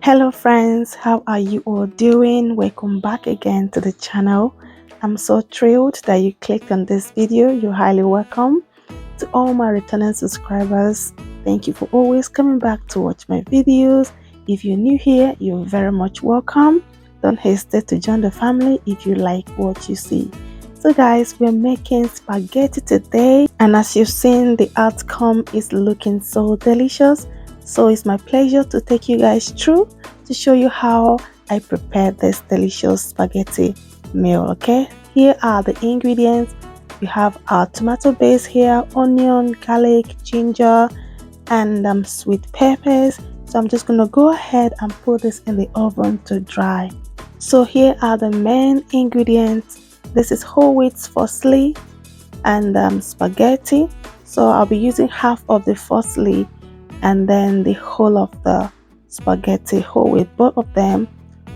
Hello friends, how are you all doing? Welcome back again to the channel. I'm so thrilled that you clicked on this video. You're highly welcome. To all my returning subscribers, thank you for always coming back to watch my videos. If you're new here, you're very much welcome. Don't hesitate to join the family if you like what you see. So guys, we're making spaghetti today, and as you've seen, the outcome is looking so delicious. So it's my pleasure to take you guys through to show you how I prepare this delicious spaghetti meal. Okay, here are the ingredients. We have our tomato base here, onion, garlic, ginger, and sweet peppers. So I'm just gonna go ahead and put this in the oven to dry. So here are the main ingredients. This is whole wheat parsley and spaghetti. So I'll be using half of the parsley and then the whole of the spaghetti whole wheat. Both of them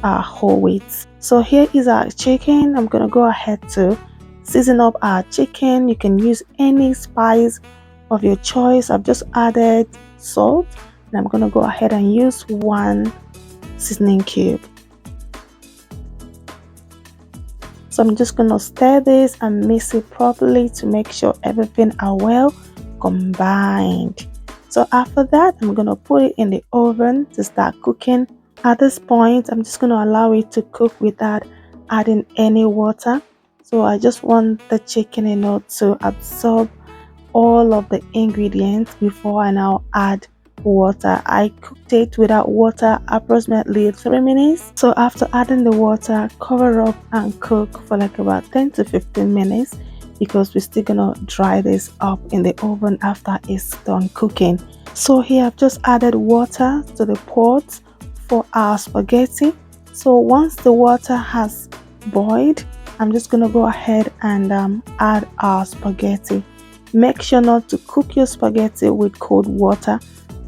are whole wheats. So here is our chicken. I'm gonna go ahead to season up our chicken. You can use any spice of your choice. I've just added salt, and I'm gonna go ahead and use one seasoning cube. So I'm just gonna stir this and mix it properly to make sure everything are well combined. So after that, I'm gonna put it in the oven to start cooking. At this point, I'm just gonna allow it to cook without adding any water. So I just want the chicken, to absorb all of the ingredients before I now add water. I cooked it without water approximately 3 minutes. So after adding the water, cover up and cook for like about 10 to 15 minutes because we're still gonna dry this up in the oven after it's done cooking. So here I've just added water to the pot for our spaghetti. So once the water has boiled, I'm just gonna go ahead and add our spaghetti. Make sure not to cook your spaghetti with cold water.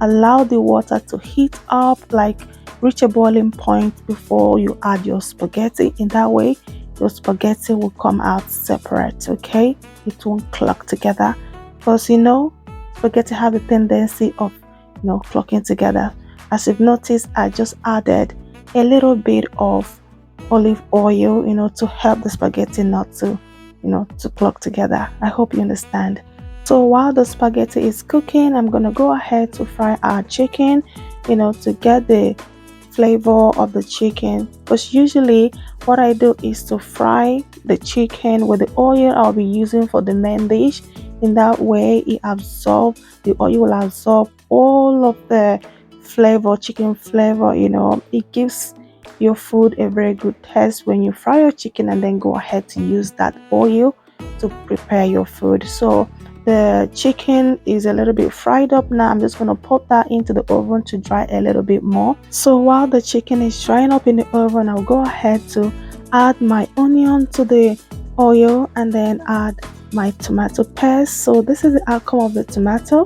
Allow the water to heat up, like reach a boiling point before you add your spaghetti. In that way, your spaghetti will come out separate, okay? It won't clog together because spaghetti have a tendency of clogging together. As you've noticed, I just added a little bit of olive oil, to help the spaghetti not to clog together. I hope you understand. So while the spaghetti is cooking, I'm gonna go ahead to fry our chicken, to get the flavor of the chicken. Because usually what I do is to fry the chicken with the oil I'll be using for the main dish. In that way, the oil will absorb all of the flavor, chicken flavor. It gives your food a very good taste when you fry your chicken and then go ahead to use that oil to prepare your food. So the chicken is a little bit fried up now. I'm just going to pop that into the oven to dry a little bit more. So while the chicken is drying up in the oven, I'll go ahead to add my onion to the oil and then add my tomato paste. So this is the outcome of the tomato.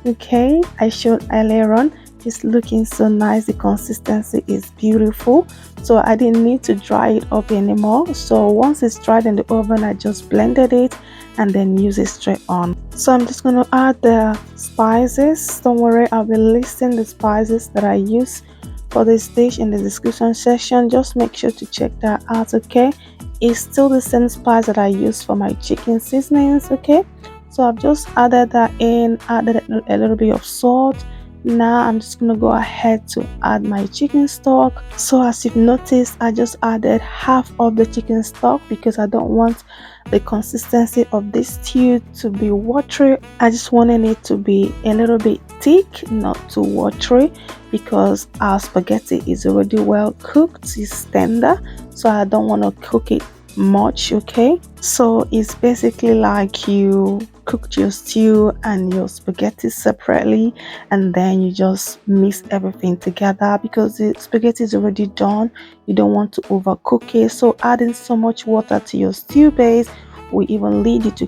Okay, I showed earlier on. It's looking so nice. The consistency is beautiful, so I didn't need to dry it up anymore. So once it's dried in the oven, I just blended it and then use it straight on. So I'm just going to add the spices. Don't worry, I'll be listing the spices that I use for this dish in the description section. Just make sure to check that out. Okay, it's still the same spice that I use for my chicken seasonings. Okay, so I've just added that in, added a little bit of salt. Now I'm just gonna go ahead to add my chicken stock. So as you've noticed, I just added half of the chicken stock because I don't want the consistency of this stew to be watery. I just wanted it to be a little bit thick, not too watery, because our spaghetti is already well cooked. It's tender, so I don't want to cook it much. Okay, so it's basically like you cooked your stew and your spaghetti separately, and then you just mix everything together because the spaghetti is already done. You don't want to overcook it, so adding so much water to your stew base will even lead you to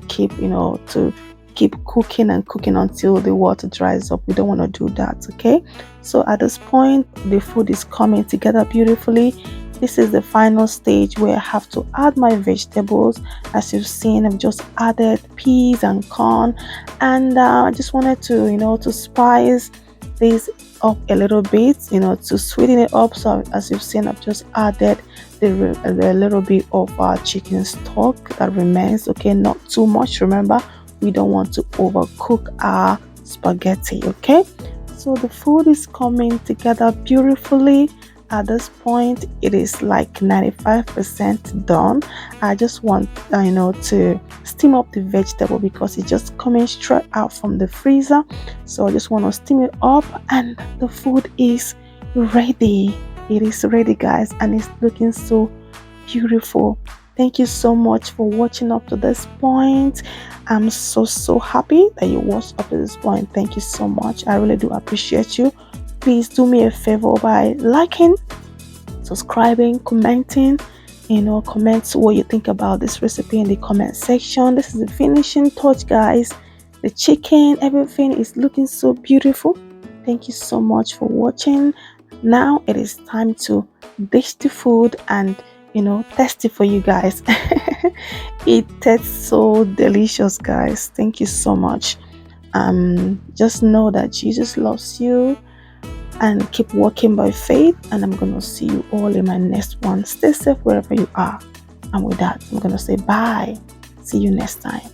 keep cooking and cooking until the water dries up. We don't want to do that. Okay, so at this point the food is coming together beautifully. This is the final stage where I have to add my vegetables. As you've seen, I've just added peas and corn, and I just wanted to to spice this up a little bit, to sweeten it up. So as you've seen, I've just added the little bit of chicken stock that remains. Okay, not too much. Remember, we don't want to overcook our spaghetti. Okay, so the food is coming together beautifully. At this point, it is like 95% done. I just want to steam up the vegetable because it's just coming straight out from the freezer. So I just want to steam it up, and the food is ready. It is ready, guys, and it's looking so beautiful. Thank you so much for watching up to this point. I'm so happy that you watched up to this point. Thank you so much. I really do appreciate you. Please do me a favor by liking, subscribing, commenting. Comment what you think about this recipe in the comment section. This is the finishing touch, guys. The chicken, everything is looking so beautiful. Thank you so much for watching. Now it is time to dish the food and test it for you guys. It tastes so delicious, guys. Thank you so much. Just know that Jesus loves you, and keep walking by faith, and I'm gonna see you all in my next one. Stay safe wherever you are, and with that, I'm gonna say bye. See you next time.